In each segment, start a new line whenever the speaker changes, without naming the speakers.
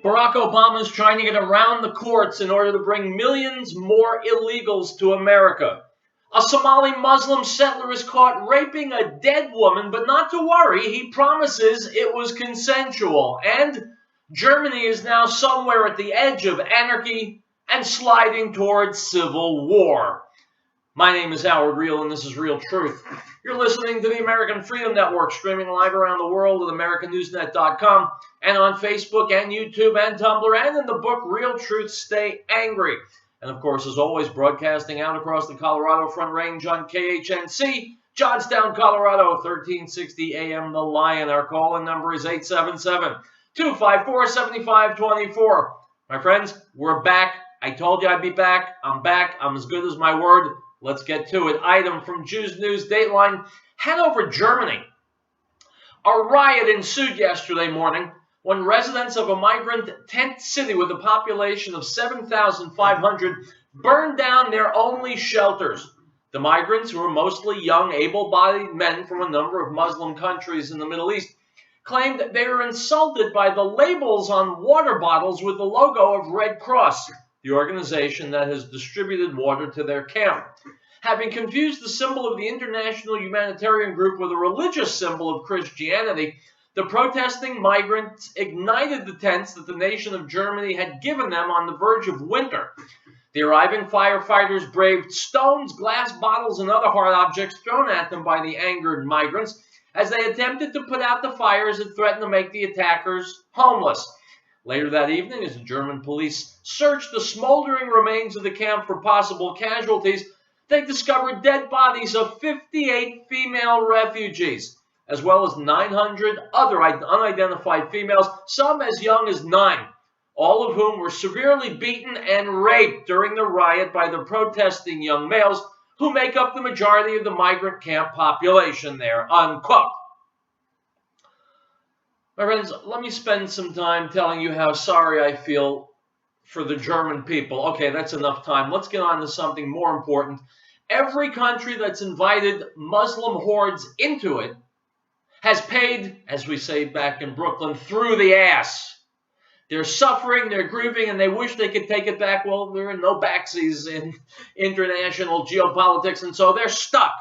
Barack Obama is trying to get around the courts in order to bring millions more illegals to America. A Somali Muslim settler is caught raping a dead woman, but not to worry, he promises it was consensual. And Germany is now somewhere at the edge of anarchy and sliding towards civil war. My name is Howard Riell, and this is Riell Truth. You're listening to the American Freedom Network, streaming live around the world at AmericanNewsNet.com and on Facebook and YouTube and Tumblr, and in the book Riell Truth, Stay Angry. And of course, as always, broadcasting out across the Colorado Front Range on KHNC, Johnstown, Colorado, 1360 AM, The Lion. Our call-in number is 877-254-7524. My friends, we're back. I told you I'd be back. I'm back. I'm as good as my word. Let's get to it. Item from Jews News Dateline, Hanover, Germany. A riot ensued yesterday morning when residents of a migrant tent city with a population of 7,500 burned down their only shelters. The migrants, who were mostly young, able-bodied men from a number of Muslim countries in the Middle East, claimed that they were insulted by the labels on water bottles with the logo of Red Cross, the organization that has distributed water to their camp. Having confused the symbol of the international humanitarian group with a religious symbol of Christianity, the protesting migrants ignited the tents that the nation of Germany had given them on the verge of winter. The arriving firefighters braved stones, glass bottles, and other hard objects thrown at them by the angered migrants as they attempted to put out the fires that threatened to make the attackers homeless. Later that evening, as the German police searched the smoldering remains of the camp for possible casualties, they discovered dead bodies of 58 female refugees, as well as 900 other unidentified females, some as young as 9, all of whom were severely beaten and raped during the riot by the protesting young males who make up the majority of the migrant camp population there, unquote. My friends, let me spend some time telling you how sorry I feel for the German people. Okay, that's enough time. Let's get on to something more important. Every country that's invited Muslim hordes into it has paid, as we say back in Brooklyn, through the ass. They're suffering, they're grieving, and they wish they could take it back. Well, there are no backsies in international geopolitics, and so they're stuck.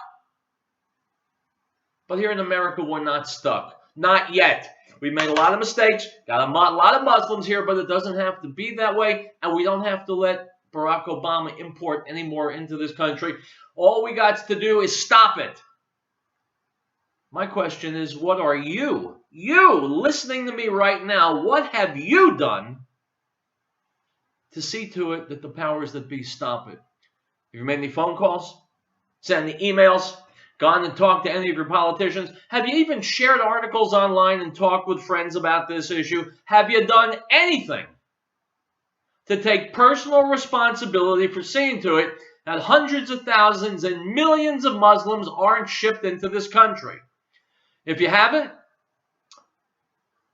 But here in America, we're not stuck. Not yet. We made a lot of mistakes, got a lot of Muslims here, but it doesn't have to be that way, and we don't have to let Barack Obama import any more into this country. All we got to do is stop it. My question is, what are you listening to me right now, what have you done to see to it that the powers that be stop it? Have you made any phone calls? Sent any emails? Gone and talked to any of your politicians? Have you even shared articles online and talked with friends about this issue? Have you done anything to take personal responsibility for seeing to it that hundreds of thousands and millions of Muslims aren't shipped into this country? If you haven't,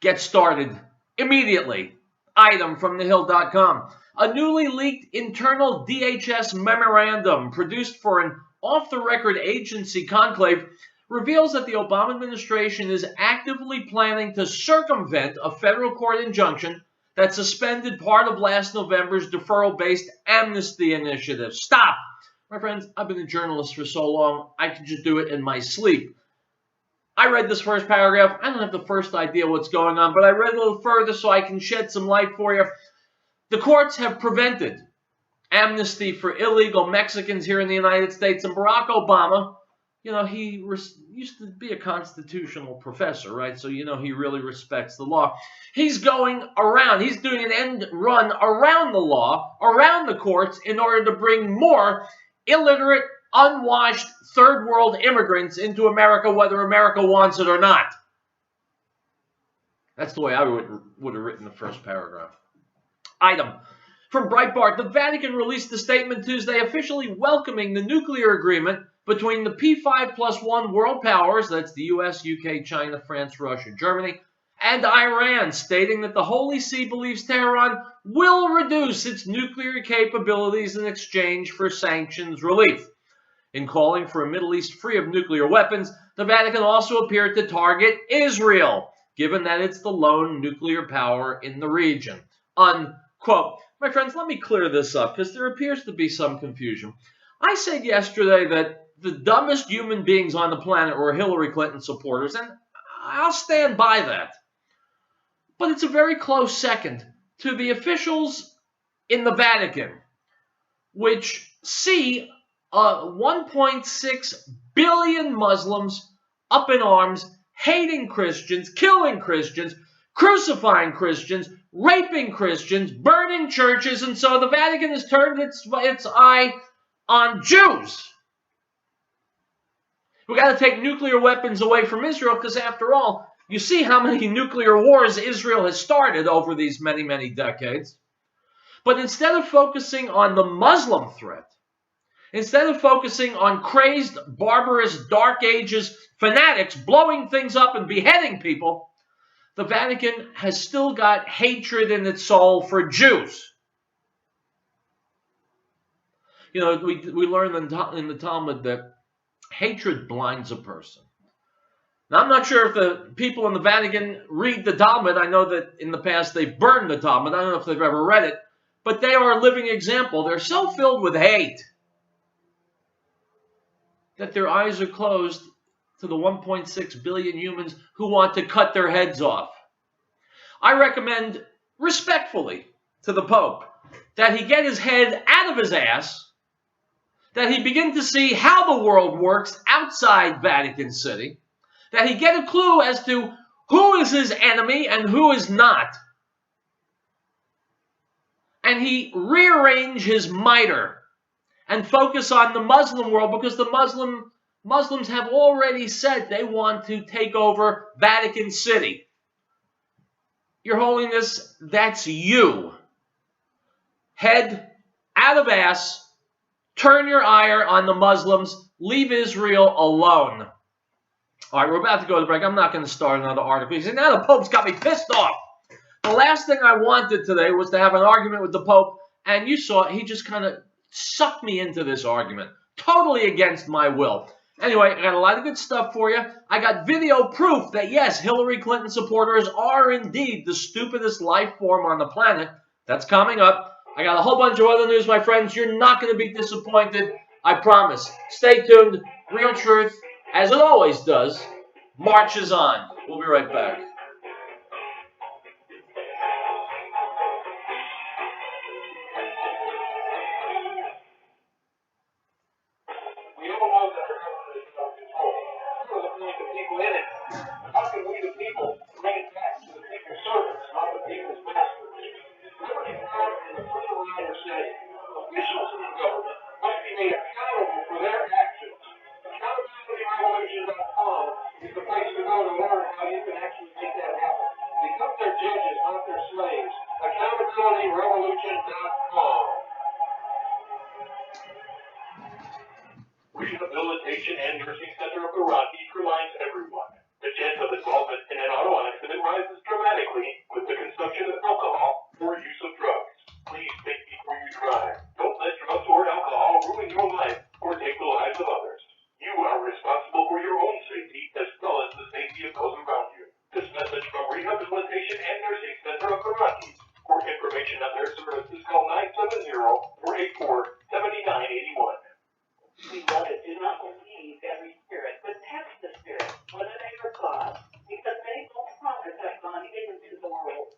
get started immediately. Item from thehill.com. A newly leaked internal DHS memorandum produced for an off-the-record agency conclave reveals that the Obama administration is actively planning to circumvent a federal court injunction that suspended part of last November's deferral-based amnesty initiative. Stop! My friends, I've been a journalist for so long, I can just do it in my sleep. I read this first paragraph. I don't have the first idea what's going on, but I read a little further so I can shed some light for you. The courts have prevented amnesty for illegal Mexicans here in the United States, and Barack Obama, he used to be a constitutional professor, right? So, he really respects the law. He's going around. He's doing an end run around the law, around the courts, in order to bring more illiterate, unwashed, third world immigrants into America, whether America wants it or not. That's the way I would have written the first paragraph. Item from Breitbart. The Vatican released a statement Tuesday officially welcoming the nuclear agreement between the P5+1 world powers, that's the US, UK, China, France, Russia, Germany, and Iran, stating that the Holy See believes Tehran will reduce its nuclear capabilities in exchange for sanctions relief. In calling for a Middle East free of nuclear weapons, the Vatican also appeared to target Israel, given that it's the lone nuclear power in the region. Unquote. My friends, let me clear this up because there appears to be some confusion. I said yesterday that the dumbest human beings on the planet were Hillary Clinton supporters, and I'll stand by that. But it's a very close second to the officials in the Vatican, which see 1.6 billion Muslims up in arms, hating Christians, killing Christians, crucifying Christians, raping Christians, burning churches, and so the Vatican has turned its eye on Jews. We got to take nuclear weapons away from Israel because, after all, you see how many nuclear wars Israel has started over these many, many decades. But instead of focusing on the Muslim threat, instead of focusing on crazed, barbarous, Dark Ages fanatics blowing things up and beheading people, the Vatican has still got hatred in its soul for Jews. You know, we learn in the Talmud that hatred blinds a person. Now, I'm not sure if the people in the Vatican read the Talmud. I know that in the past they've burned the Talmud. I don't know if they've ever read it. But they are a living example. They're so filled with hate that their eyes are closed to the 1.6 billion humans who want to cut their heads off. I recommend respectfully to the Pope that he get his head out of his ass, that he begin to see how the world works outside Vatican City, that he get a clue as to who is his enemy and who is not, and he rearrange his mitre and focus on the Muslim world, because the Muslims have already said they want to take over Vatican City. Your Holiness, that's you. Head out of ass, turn your ire on the Muslims, leave Israel alone. All right, we're about to go to break. I'm not going to start another article. You see, now the Pope's got me pissed off. The last thing I wanted today was to have an argument with the Pope, and you saw he just kind of sucked me into this argument, totally against my will. Anyway, I got a lot of good stuff for you. I got video proof that, yes, Hillary Clinton supporters are indeed the stupidest life form on the planet. That's coming up. I got a whole bunch of other news, my friends. You're not going to be disappointed. I promise. Stay tuned. Riell Truth, as it always does, marches on. We'll be right back.
Rehabilitation and Nursing Center of the Rockies reminds everyone the chance of involvement in an auto accident rises dramatically with the consumption of alcohol or use of drugs. Please think before you drive. Don't let drugs or alcohol ruin your life or take the lives of others. You are responsible for your own safety as well as the safety of those around you. This message from Rehabilitation and Nursing Center of the Rockies. For information on their services, call 970-484-7981.
We beloved, do not believe every spirit, but test the spirit, whether they are God, because many false prophets have gone into the world.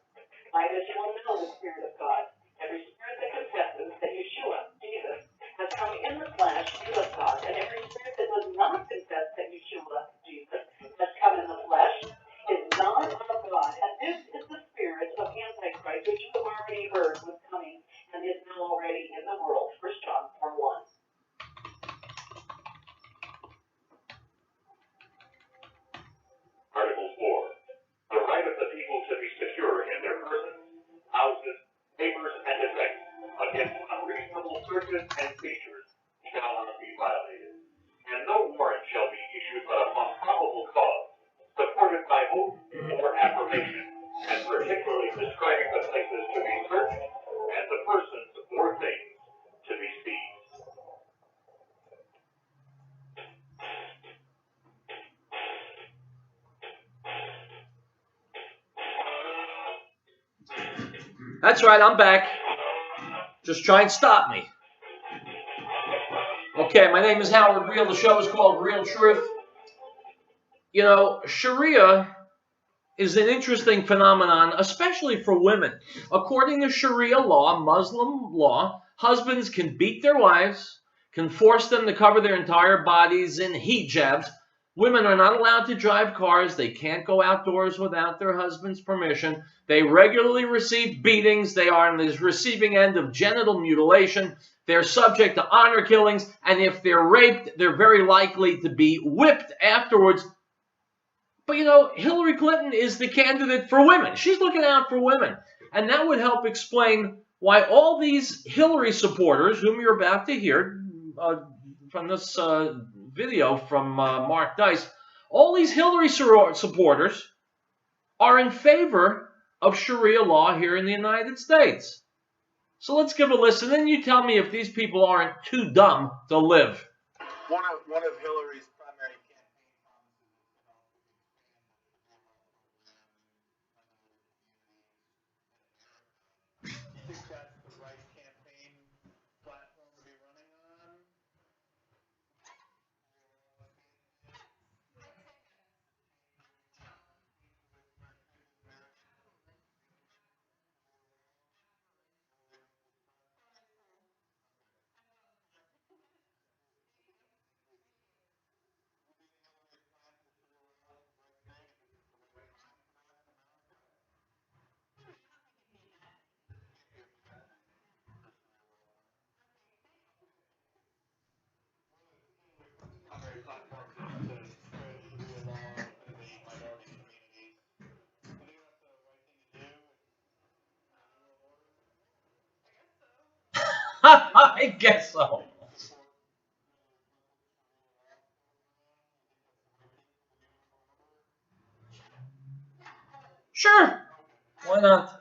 By this you will know the Spirit of God. Every spirit that confesses that Yeshua, Jesus, has come in the flesh is of God, and every spirit that does not confess that Yeshua, Jesus, has come in the flesh is not of God. And this is the spirit of Antichrist, which you have already heard was coming and is now already in the world. 1 John 4:1.
Article 4. The right of the people to be secure in their persons, houses, papers, and effects against unreasonable searches and seizures shall not be violated, and no warrant shall be issued but upon probable cause, supported by oath or affirmation, and particularly describing the places to be searched and the persons or things to be seized.
That's right, I'm back. Just try and stop me. Okay, my name is Howard Riell. The show is called Riell Truth. You know, Sharia is an interesting phenomenon, especially for women. According to Sharia law, Muslim law, husbands can beat their wives, can force them to cover their entire bodies in hijabs. Women are not allowed to drive cars. They can't go outdoors without their husband's permission. They regularly receive beatings. They are on the receiving end of genital mutilation. They're subject to honor killings. And if they're raped, they're very likely to be whipped afterwards. But you know, Hillary Clinton is the candidate for women. She's looking out for women. And that would help explain why all these Hillary supporters, whom you're about to hear from this video from Mark Dice, all these Hillary supporters are in favor of Sharia law here in the United States. So let's give a listen, and you tell me if these people aren't too dumb to live.
One of Hillary's primary campaign promises is to help communities in America. Do you think that's the right campaign platform to be running on? Primary platforms is to spread Sharia law within the minority communities. Do you think that's the right thing to do?
I guess so. Sure. Why not?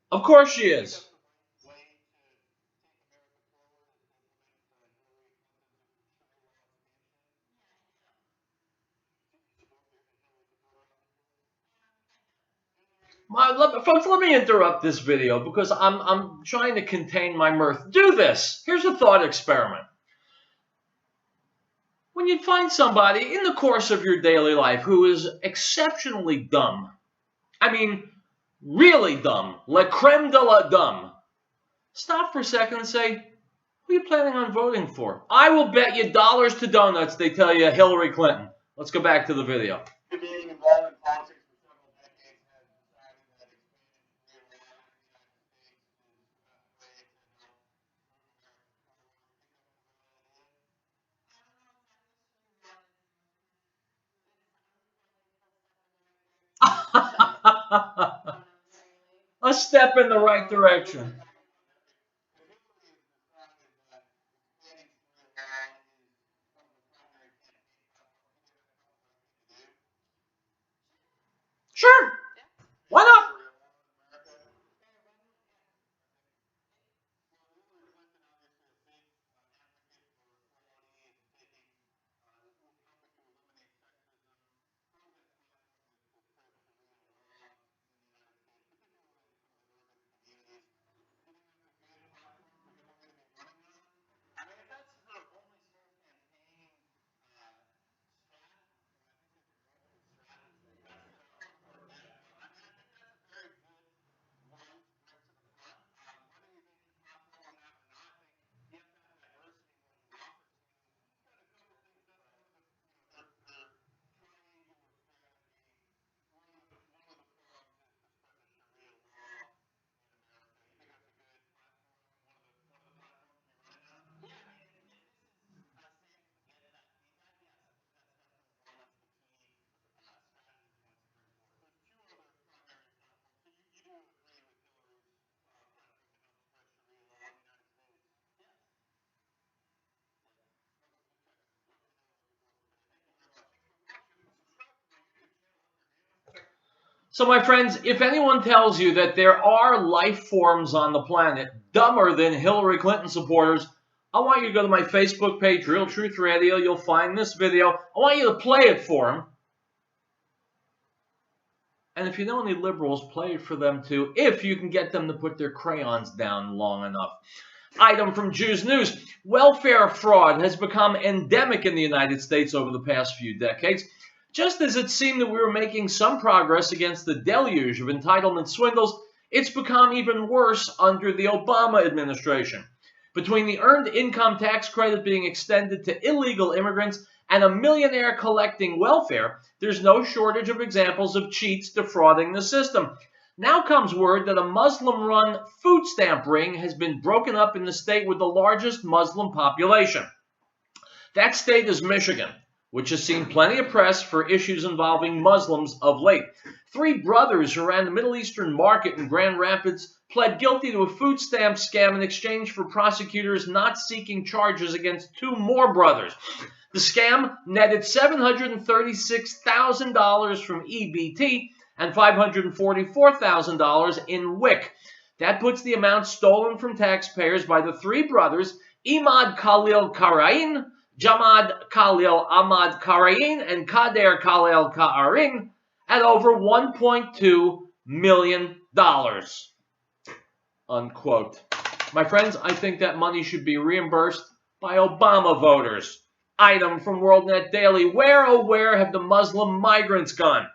Of course she is. Folks, let me interrupt this video because I'm trying to contain my mirth. Do this. Here's a thought experiment. When you find somebody in the course of your daily life who is exceptionally dumb, I mean, really dumb, la creme de la dumb, stop for a second and say, who are you planning on voting for? I will bet you dollars to donuts they tell you Hillary Clinton. Let's go back to the video.
Being involved in politics for several decades has decided that expanding Sharia law
A step in the right direction. Sure. Why not? So, my friends, if anyone tells you that there are life forms on the planet dumber than Hillary Clinton supporters, I want you to go to my Facebook page, Riell Truth Radio. You'll find this video. I want you to play it for them. And if you know any liberals, play it for them too, if you can get them to put their crayons down long enough. Item from Jews News. Welfare fraud has become endemic in the United States over the past few decades. Just as it seemed that we were making some progress against the deluge of entitlement swindles, it's become even worse under the Obama administration. Between the earned income tax credit being extended to illegal immigrants and a millionaire collecting welfare, there's no shortage of examples of cheats defrauding the system. Now comes word that a Muslim-run food stamp ring has been broken up in the state with the largest Muslim population. That state is Michigan, which has seen plenty of press for issues involving Muslims of late. 3 brothers who ran the Middle Eastern market in Grand Rapids pled guilty to a food stamp scam in exchange for prosecutors not seeking charges against 2 more brothers. The scam netted $736,000 from EBT and $544,000 in WIC. That puts the amount stolen from taxpayers by the 3 brothers, Imad Khalil Karain, Jamad Khalil Ahmad Karain, and Kader Khalil Karain, at over $1.2 million. Unquote. My friends, I think that money should be reimbursed by Obama voters. Item from WorldNet Daily. Where, oh where have the Muslim migrants gone?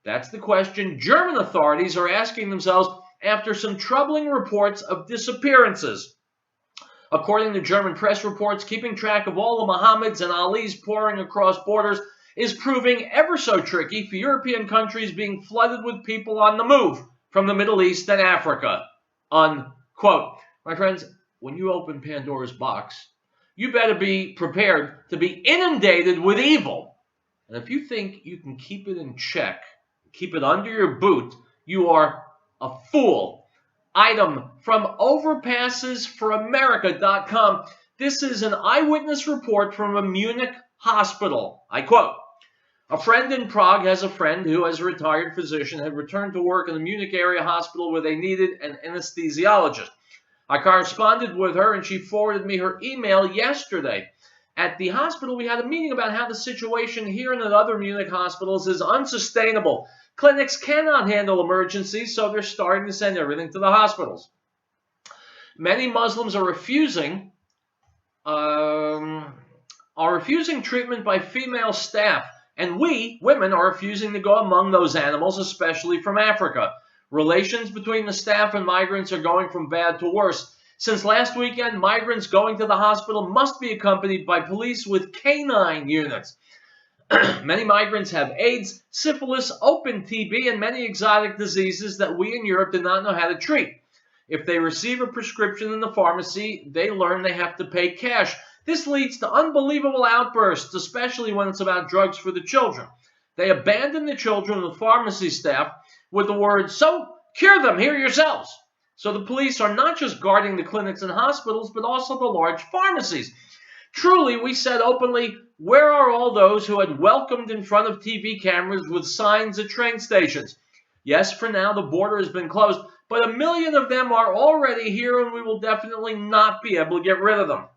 That's the question German authorities are asking themselves after some troubling reports of disappearances. According to German press reports, keeping track of all the Mohammeds and Alis pouring across borders is proving ever so tricky for European countries being flooded with people on the move from the Middle East and Africa. Unquote. My friends, when you open Pandora's box, you better be prepared to be inundated with evil. And if you think you can keep it in check, keep it under your boot, you are a fool. Item from overpassesforamerica.com. This is an eyewitness report from a Munich hospital. I quote, "A friend in Prague has a friend who, as a retired physician, had returned to work in the Munich area hospital where they needed an anesthesiologist. I corresponded with her and she forwarded me her email yesterday. At the hospital, we had a meeting about how the situation here and at other Munich hospitals is unsustainable. Clinics cannot handle emergencies, so they're starting to send everything to the hospitals. Many Muslims are refusing treatment by female staff, and we, women, are refusing to go among those animals, especially from Africa. Relations between the staff and migrants are going from bad to worse. Since last weekend, migrants going to the hospital must be accompanied by police with canine units. Many migrants have AIDS, syphilis, open TB, and many exotic diseases that we in Europe do not know how to treat. If they receive a prescription in the pharmacy, they learn they have to pay cash. This leads to unbelievable outbursts, especially when it's about drugs for the children. They abandon the children and the pharmacy staff with the words, 'So, cure them here yourselves.' So the police are not just guarding the clinics and hospitals, but also the large pharmacies. Truly, we said openly, where are all those who had welcomed in front of TV cameras with signs at train stations? Yes, for now, the border has been closed, but 1 million of them are already here, and we will definitely not be able to get rid of them.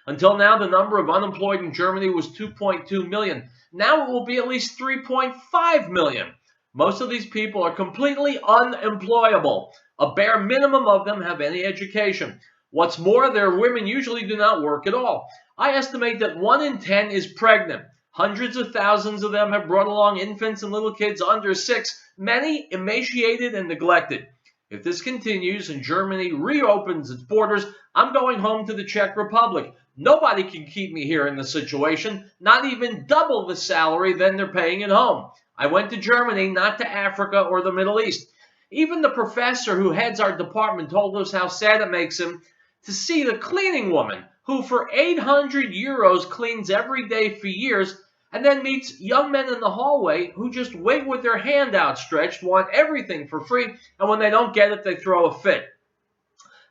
Until now, the number of unemployed in Germany was 2.2 million. Now it will be at least 3.5 million. Most of these people are completely unemployable. A bare minimum of them have any education. What's more, their women usually do not work at all. I estimate that 1 in 10 is pregnant. Hundreds of thousands of them have brought along infants and little kids under 6, many emaciated and neglected. If this continues and Germany reopens its borders, I'm going home to the Czech Republic. Nobody can keep me here in this situation, not even double the salary than they're paying at home. I went to Germany, not to Africa or the Middle East. Even the professor who heads our department told us how sad it makes him to see the cleaning woman who for 800 euros cleans every day for years and then meets young men in the hallway who just wait with their hand outstretched, want everything for free, and when they don't get it, they throw a fit.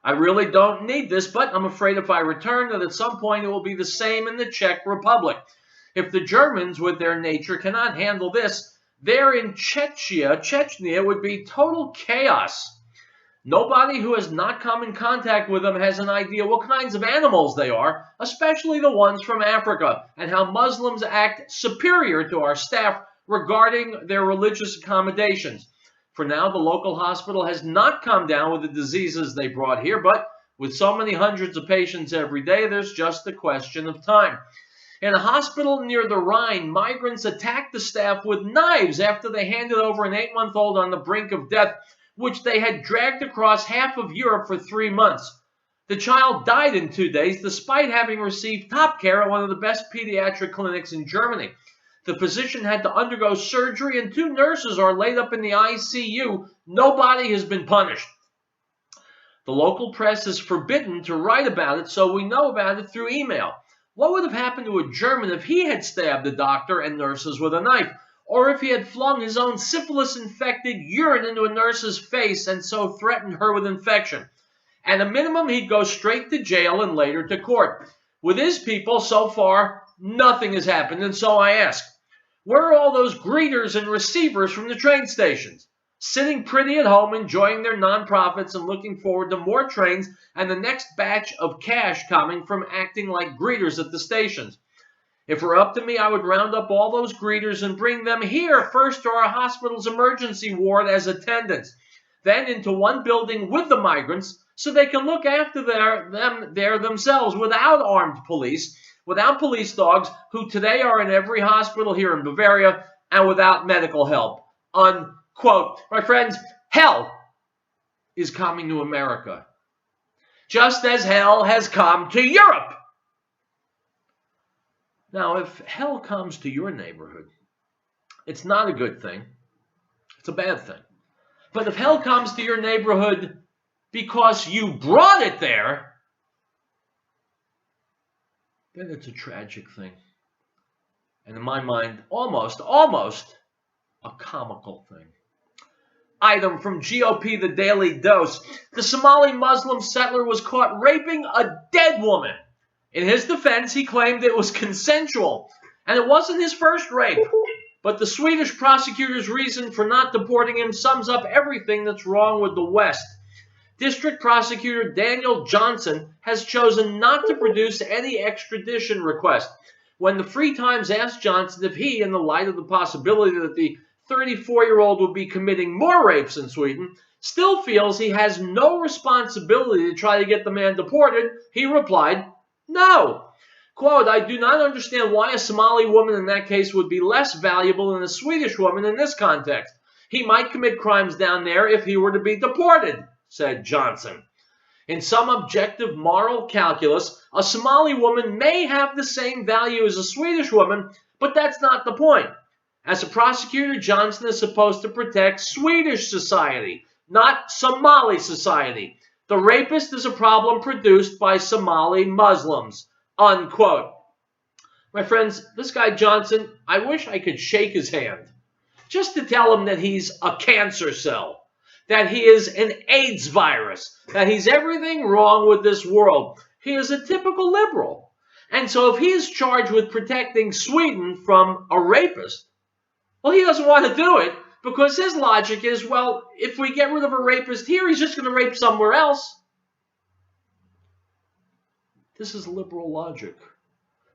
I really don't need this, but I'm afraid if I return that at some point it will be the same in the Czech Republic. If the Germans, with their nature, cannot handle this, there in Chechnya would be total chaos. Nobody who has not come in contact with them has an idea what kinds of animals they are, especially the ones from Africa, and how Muslims act superior to our staff regarding their religious accommodations. For now, the local hospital has not come down with the diseases they brought here, but with so many hundreds of patients every day, there's just a question of time. In a hospital near the Rhine, migrants attacked the staff with knives after they handed over an 8-month-old on the brink of death, which they had dragged across half of Europe for 3 months. The child died in 2 days, despite having received top care at one of the best pediatric clinics in Germany. The physician had to undergo surgery, and 2 nurses are laid up in the ICU. Nobody has been punished. The local press is forbidden to write about it, so we know about it through email. What would have happened to a German if he had stabbed a doctor and nurses with a knife? Or if he had flung his own syphilis-infected urine into a nurse's face and so threatened her with infection? At a minimum, he'd go straight to jail and later to court. With his people, so far, nothing has happened, and so I ask, where are all those greeters and receivers from the train stations? Sitting pretty at home, enjoying their nonprofits and looking forward to more trains and the next batch of cash coming from acting like greeters at the stations. If it were up to me, I would round up all those greeters and bring them here first to our hospital's emergency ward as attendants, then into one building with the migrants so they can look after them there themselves without armed police, without police dogs, who today are in every hospital here in Bavaria, and without medical help. Unquote. My friends, hell is coming to America, just as hell has come to Europe. Now, if hell comes to your neighborhood, it's not a good thing. It's a bad thing. But if hell comes to your neighborhood because you brought it there, then it's a tragic thing. And in my mind, almost a comical thing. Item from GOP, the Daily Dose. The Somali Muslim settler was caught raping a dead woman. In his defense, he claimed it was consensual, and it wasn't his first rape. But the Swedish prosecutor's reason for not deporting him sums up everything that's wrong with the West. District Prosecutor Daniel Johnson has chosen not to produce any extradition request. When the Free Times asked Johnson if he, in the light of the possibility that the 34-year-old would be committing more rapes in Sweden, still feels he has no responsibility to try to get the man deported, he replied, no. Quote, I do not understand why a Somali woman in that case would be less valuable than a Swedish woman in this context. He might commit crimes down there if he were to be deported, said Johnson. In some objective moral calculus, a Somali woman may have the same value as a Swedish woman, but that's not the point. As a prosecutor, Johnson is supposed to protect Swedish society, not Somali society. The rapist is a problem produced by Somali Muslims, unquote. My friends, this guy Johnson, I wish I could shake his hand just to tell him that he's a cancer cell, that he is an AIDS virus, that he's everything wrong with this world. He is a typical liberal. And so if he is charged with protecting Sweden from a rapist, well, he doesn't want to do it because his logic is, well, if we get rid of a rapist here, he's just going to rape somewhere else. This is liberal logic.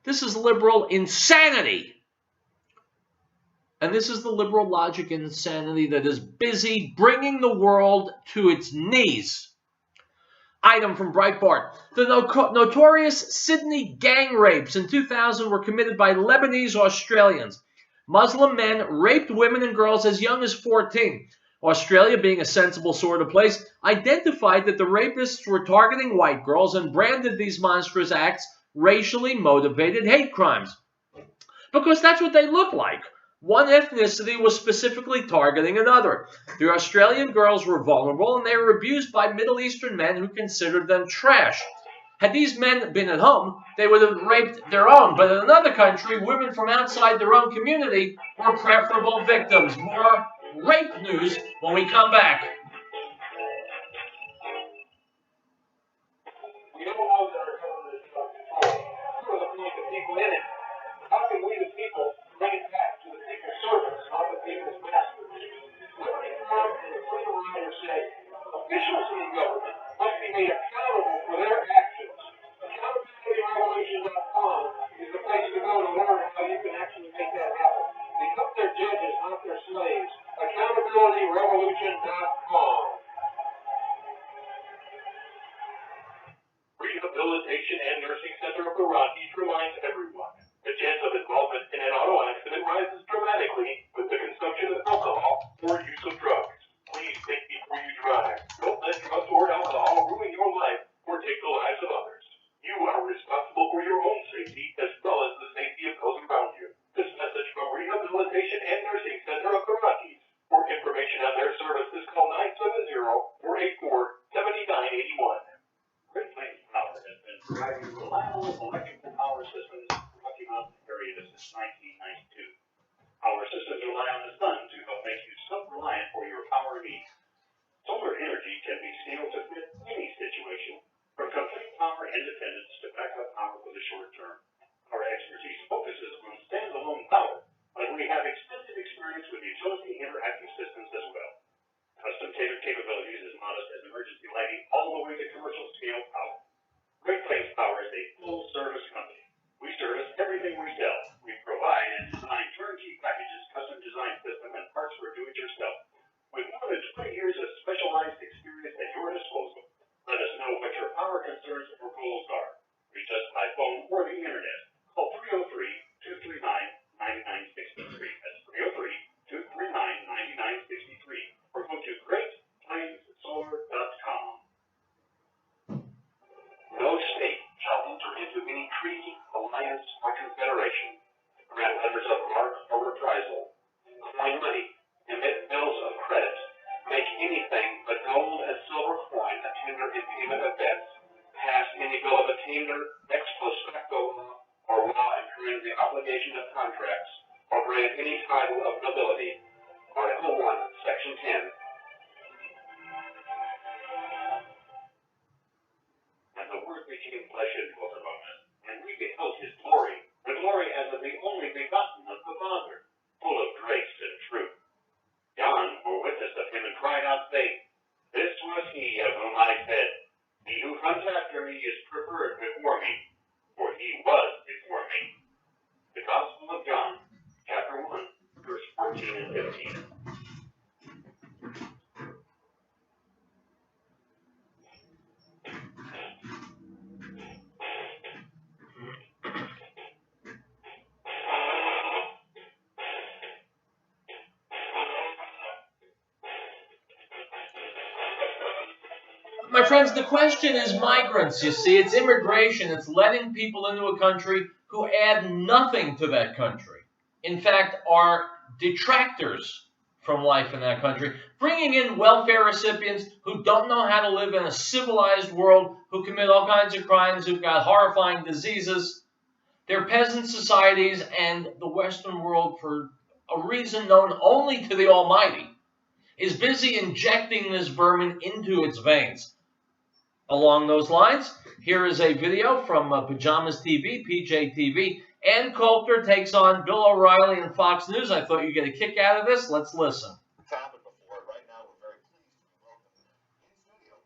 This is liberal insanity. And this is the liberal logic and insanity that is busy bringing the world to its knees. Item from Breitbart. The notorious Sydney gang rapes in 2000 were committed by Lebanese Australians. Muslim men raped women and girls as young as 14. Australia, being a sensible sort of place, identified that the rapists were targeting white girls and branded these monstrous acts racially motivated hate crimes. Because that's what they look like. One ethnicity was specifically targeting another. The Australian girls were vulnerable and they were abused by Middle Eastern men who considered them trash. Had these men been at home, they would have raped their own. But in another country, women from outside their own community were preferable victims. More rape news when we come back.
We know how that our government is about control. Who are the people in it? How can we, the people, bring it back to the people's service, not the people's said, officials in the government must be made accountable for their actions. AccountabilityRevolution.com is the place to go to learn how you can actually make that happen. Become their judges, not their slaves. AccountabilityRevolution.com. Rehabilitation and Nursing Center of the Rockies reminds everyone the chance of involvement in an auto accident rises dramatically with the consumption of alcohol or use of drugs. Please think before you drive. Don't let drugs or alcohol ruin your life or take the lives of others. You are responsible for your own safety as well as the safety of those around you. This message from Rehabilitation and Nursing Center of the Rockies. For information on their services, call 970-484-7981. Great Plains Power has been providing reliable electrical power systems in the Rocky Mountain area since 1992. Our systems rely on the sun to help make you self-reliant for your power needs. Solar energy can be scaled to fit any situation, from complete power independence to backup power for the short term. Our expertise focuses on standalone power, but we have extensive experience with utility interactive systems as well. Custom tailored capabilities as modest as emergency lighting all the way to commercial scale power. Great Plains Power is a full service company. We service everything we sell. We provide and design turnkey packages, custom design system, and parts for do-it-yourself. With more than 20 years of specialized experience at your disposal, let us know what your power concerns or goals are. Reach us by phone or the internet. Call 303-239-9963. That's 303-239-9963. Or go to GreatPlainsSolar.com. No state shall enter into any treaty, alliance, or confederation, grant letters of marque or reprisal, coin money, emit bills of credit, make anything but gold and silver coin a tender in payment of debts, pass any bill of attainder, ex post facto law, or law incurring the obligation of contracts, or grant any title of nobility. Article 1, Section 10. And the Word became flesh and dwelt among us, and we beheld his glory, the glory as of the only begotten of the Father, full of grace and truth. John bore witness of him and cried out, saying, This was he of whom I said, He who comes after me is preferred before me, for he was before me. The Gospel of John, chapter 1, verse 14 and 15.
My friends, the question is migrants, you see. It's immigration. It's letting people into a country who add nothing to that country. In fact, are detractors from life in that country. Bringing in welfare recipients who don't know how to live in a civilized world, who commit all kinds of crimes, who've got horrifying diseases. They're peasant societies, and the Western world, for a reason known only to the Almighty, is busy injecting this vermin into its veins. Along those lines, here is a video from Pajamas TV, PJ TV. Ann Coulter takes on Bill O'Reilly and Fox News. I thought you'd get a kick out of this. Let's listen.
It's happened before. Right now, we're very pleased to be welcomed in studio.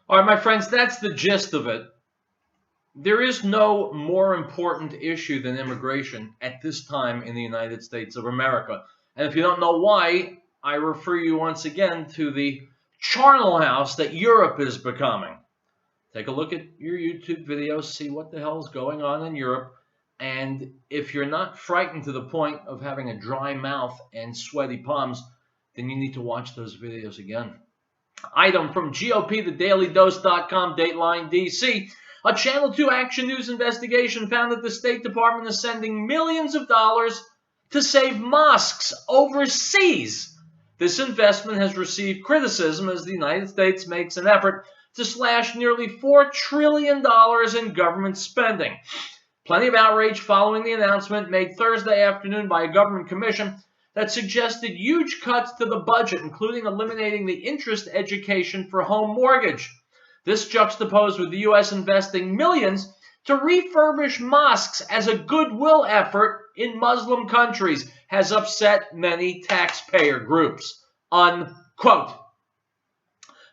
All right, my friends, that's the gist of it. There is no more important issue than immigration at this time in the United States of America. And if you don't know why, I refer you once again to the charnel house that Europe is becoming. Take a look at your YouTube videos, see what the hell is going on in Europe. And if you're not frightened to the point of having a dry mouth and sweaty palms, then you need to watch those videos again. Item from GOPTheDailyDose.com, Dateline DC. A Channel 2 Action News investigation found that the State Department is sending millions of dollars to save mosques overseas. This investment has received criticism as the United States makes an effort to slash nearly $4 trillion in government spending. Plenty of outrage following the announcement made Thursday afternoon by a government commission that suggested huge cuts to the budget, including eliminating the interest education for home mortgage. This juxtaposed with the U.S. investing millions to refurbish mosques as a goodwill effort in Muslim countries has upset many taxpayer groups. Unquote.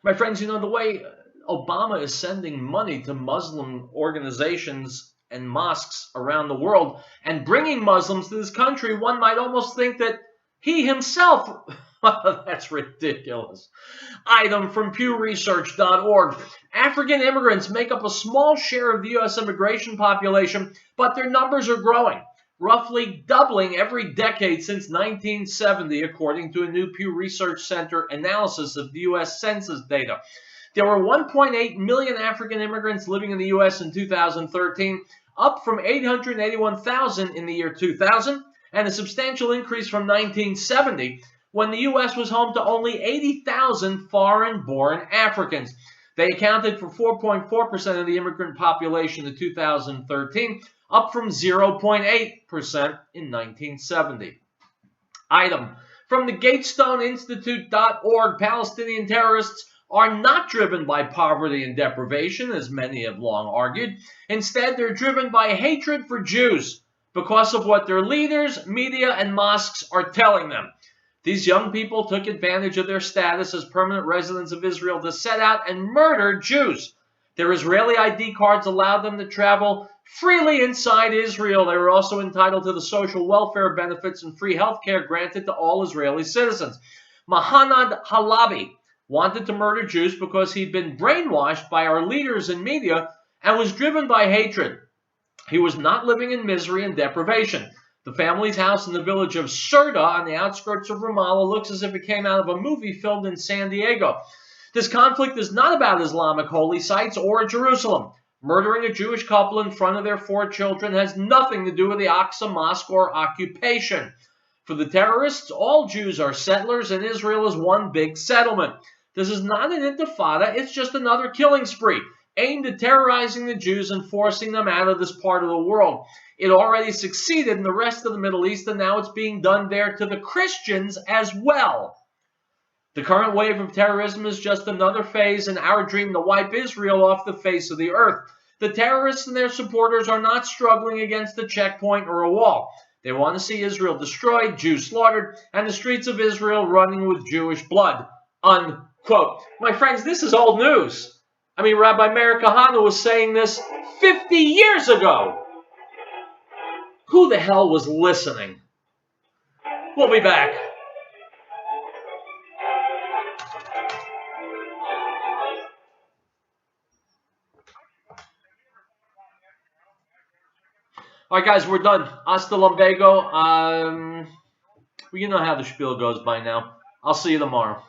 My friends, you know, the way Obama is sending money to Muslim organizations and mosques around the world and bringing Muslims to this country, one might almost think that he himself, that's ridiculous. Item from PewResearch.org. African immigrants make up a small share of the U.S. immigration population, but their numbers are growing, roughly doubling every decade since 1970, according to a new Pew Research Center analysis of the U.S. Census data. There were 1.8 million African immigrants living in the U.S. in 2013, up from 881,000 in the year 2000, and a substantial increase from 1970, when the U.S. was home to only 80,000 foreign-born Africans. They accounted for 4.4% of the immigrant population in 2013, up from 0.8% in 1970. Item from the GatestoneInstitute.org. Palestinian terrorists are not driven by poverty and deprivation, as many have long argued. Instead, they're driven by hatred for Jews because of what their leaders, media, and mosques are telling them. These young people took advantage of their status as permanent residents of Israel to set out and murder Jews. Their Israeli ID cards allowed them to travel freely inside Israel. They were also entitled to the social welfare benefits and free health care granted to all Israeli citizens. Mahanad Halabi wanted to murder Jews because he'd been brainwashed by our leaders and media and was driven by hatred. He was not living in misery and deprivation. The family's house in the village of Serta on the outskirts of Ramallah looks as if it came out of a movie filmed in San Diego. This conflict is not about Islamic holy sites or Jerusalem. Murdering a Jewish couple in front of their 4 children has nothing to do with the Aqsa Mosque or occupation. For the terrorists, all Jews are settlers and Israel is one big settlement. This is not an intifada, it's just another killing spree, aimed at terrorizing the Jews and forcing them out of this part of the world. It already succeeded in the rest of the Middle East, and now it's being done there to the Christians as well. The current wave of terrorism is just another phase in our dream to wipe Israel off the face of the earth. The terrorists and their supporters are not struggling against a checkpoint or a wall. They want to see Israel destroyed, Jews slaughtered, and the streets of Israel running with Jewish blood. Unquote. My friends, this is old news. I mean, Rabbi Meir Kahane was saying this 50 years ago. Who the hell was listening? We'll be back. All right, guys, we're done. Hasta lumbego. You know how the spiel goes by now. I'll see you tomorrow.